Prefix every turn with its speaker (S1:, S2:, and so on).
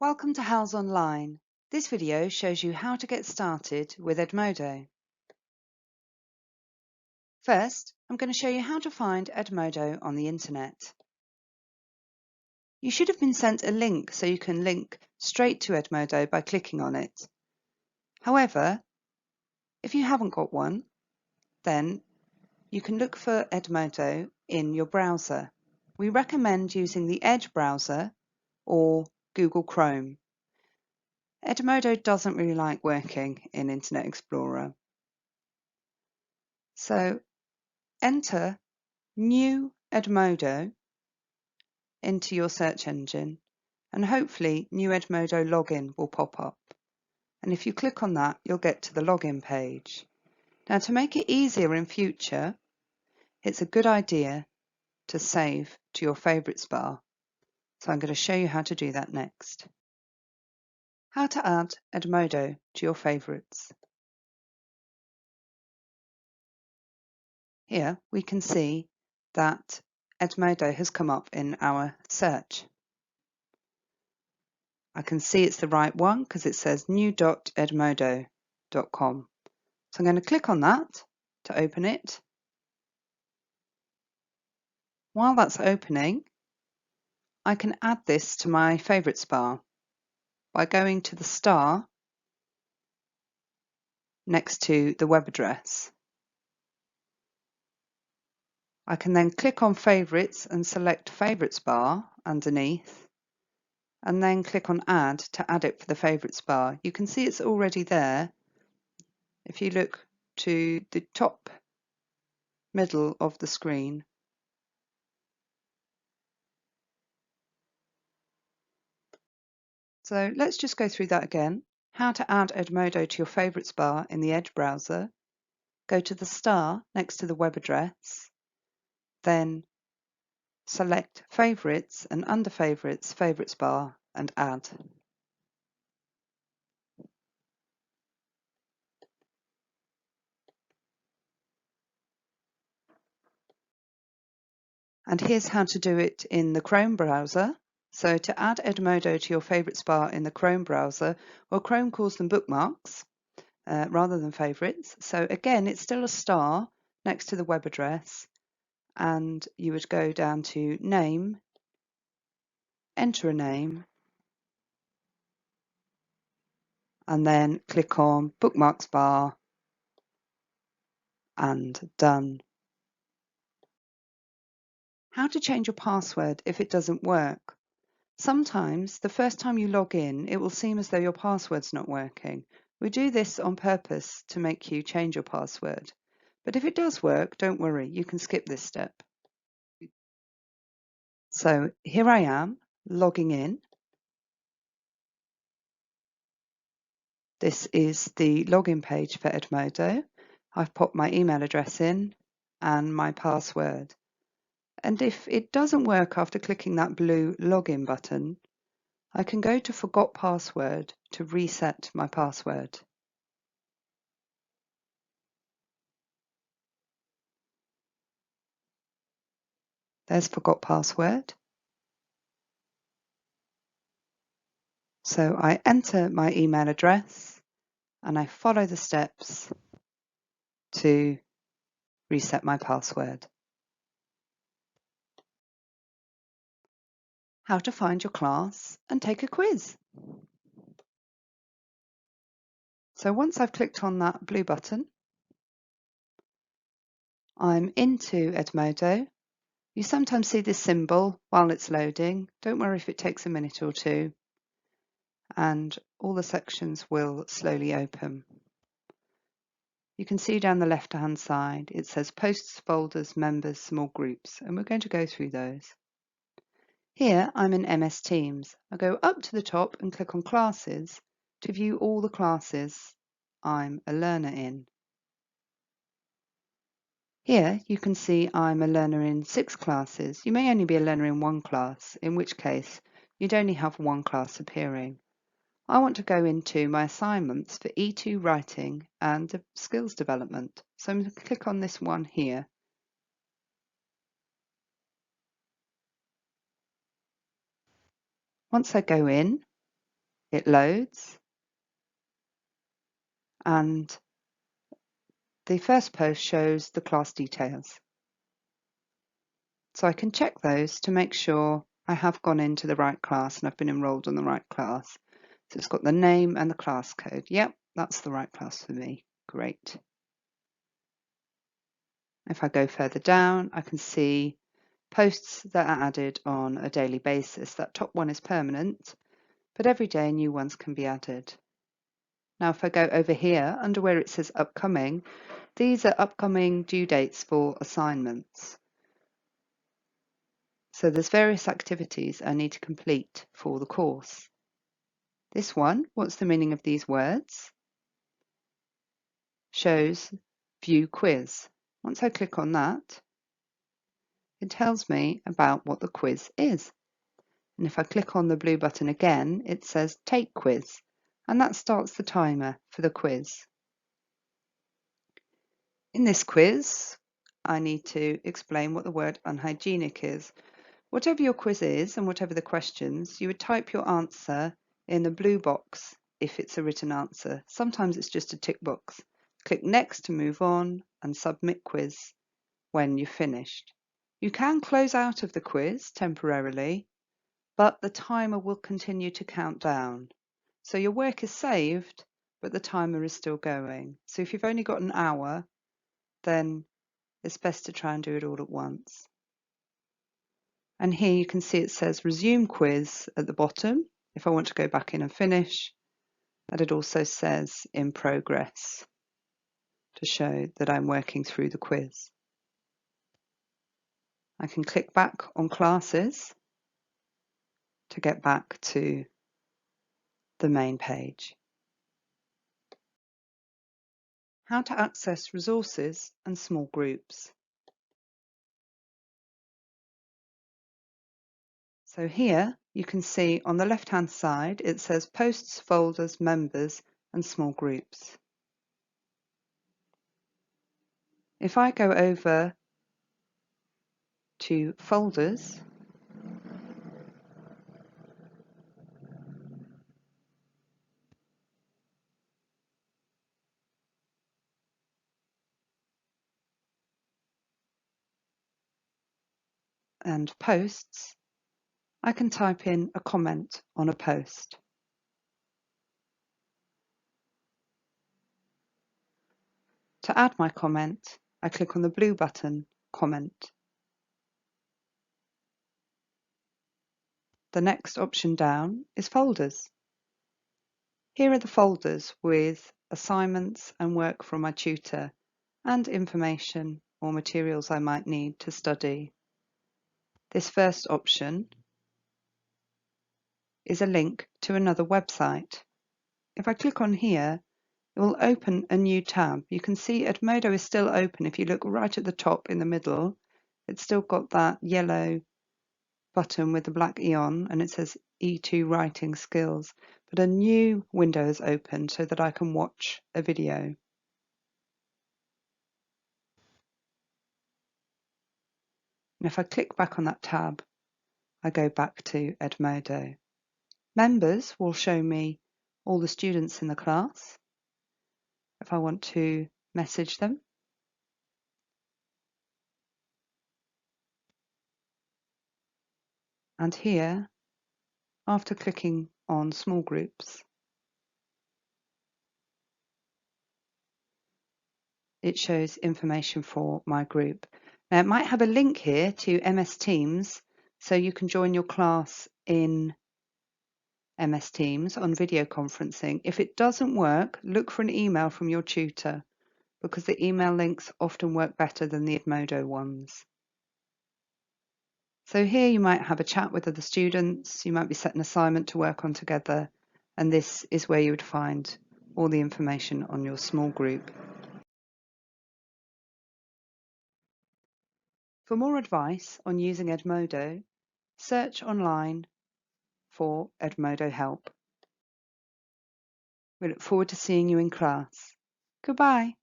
S1: Welcome to Howls Online. This video shows you how to get started with Edmodo. First, I'm going to show you how to find Edmodo on the internet. You should have been sent a link so you can link straight to Edmodo by clicking on it. However, if you haven't got one, then you can look for Edmodo in your browser. We recommend using the Edge browser or Google Chrome. Edmodo doesn't really like working in Internet Explorer. So enter New Edmodo into your search engine and hopefully New Edmodo login will pop up. And if you click on that, you'll get to the login page. Now, to make it easier in future, it's a good idea to save to your favorites bar. So I'm going to show you how to do that next. How to add Edmodo to your favorites. Here we can see that Edmodo has come up in our search. I can see it's the right one because it says new.edmodo.com. So I'm going to click on that to open it. While that's opening, I can add this to my favorites bar by going to the star next to the web address. I can then click on favorites and select favorites bar underneath, and then click on add to add it for the favorites bar. You can see it's already there. If you look to the top middle of the screen, so let's just go through that again. How to add Edmodo to your favorites bar in the Edge browser. Go to the star next to the web address, then select favorites and under favorites, favorites bar and add. And here's how to do it in the Chrome browser. So to add Edmodo to your favorites bar in the Chrome browser, well, Chrome calls them bookmarks rather than favorites. So again, it's still a star next to the web address, and you would go down to name, enter a name, and then click on bookmarks bar and done. How to change your password if it doesn't work. Sometimes the first time you log in, it will seem as though your password's not working. We do this on purpose to make you change your password. But if it does work, don't worry, you can skip this step. So here I am, logging in. This is the login page for Edmodo. I've popped my email address in and my password. And if it doesn't work after clicking that blue login button, I can go to Forgot Password to reset my password. There's Forgot Password. So I enter my email address and I follow the steps to reset my password. How to find your class and take a quiz. So once I've clicked on that blue button, I'm into Edmodo. You sometimes see this symbol while it's loading. Don't worry if it takes a minute or two, and all the sections will slowly open. You can see down the left-hand side, it says posts, folders, members, small groups, and we're going to go through those. Here I'm in MS Teams. I go up to the top and click on classes to view all the classes I'm a learner in. Here you can see I'm a learner in 6 classes. You may only be a learner in 1 class, in which case you'd only have 1 class appearing. I want to go into my assignments for E2 writing and skills development. So I'm going to click on this one here. Once I go in, It loads, and the first post shows the class details. So I can check those to make sure I have gone into the right class and I've been enrolled on the right class. So it's got the name and the class code. Yep, that's the right class for me. Great. If I go further down, I can see posts that are added on a daily basis. That top one is permanent, but every day new ones can be added. Now, if I go over here under where it says upcoming, these are upcoming due dates for assignments. So there's various activities I need to complete for the course. This one, what's the meaning of these words? Shows view quiz. Once I click on that, it tells me about what the quiz is. And if I click on the blue button again, it says take quiz, and that starts the timer for the quiz. In this quiz, I need to explain what the word unhygienic is. Whatever your quiz is and whatever the questions, you would type your answer in the blue box if it's a written answer. Sometimes it's just a tick box. Click next to move on and submit quiz when you've finished. You can close out of the quiz temporarily, but the timer will continue to count down. So your work is saved, but the timer is still going. So if you've only got an hour, then it's best to try and do it all at once. And here you can see it says resume quiz at the bottom. If I want to go back in and finish, and it also says in progress to show that I'm working through the quiz. I can click back on classes to get back to the main page. How to access resources and small groups. So here you can see on the left-hand side it says posts, folders, members and small groups. If I go over to folders, and posts, I can type in a comment on a post. To add my comment, I click on the blue button, Comment. The next option down is Folders. Here are the folders with assignments and work from my tutor and information or materials I might need to study. This first option is a link to another website. If I click on here, it will open a new tab. You can see Edmodo is still open. If you look right at the top in the middle, it's still got that yellow button with the black E on, and it says E2 Writing Skills. But a new window is opened so that I can watch a video. And if I click back on that tab, I go back to Edmodo. Members will show me all the students in the class. If I want to message them, and here, after clicking on small groups, it shows information for my group. Now it might have a link here to MS Teams, so you can join your class in MS Teams on video conferencing. If it doesn't work, look for an email from your tutor, because the email links often work better than the Edmodo ones. So here you might have a chat with other students, you might be set an assignment to work on together, and this is where you would find all the information on your small group. For more advice on using Edmodo, search online for Edmodo Help. We look forward to seeing you in class. Goodbye.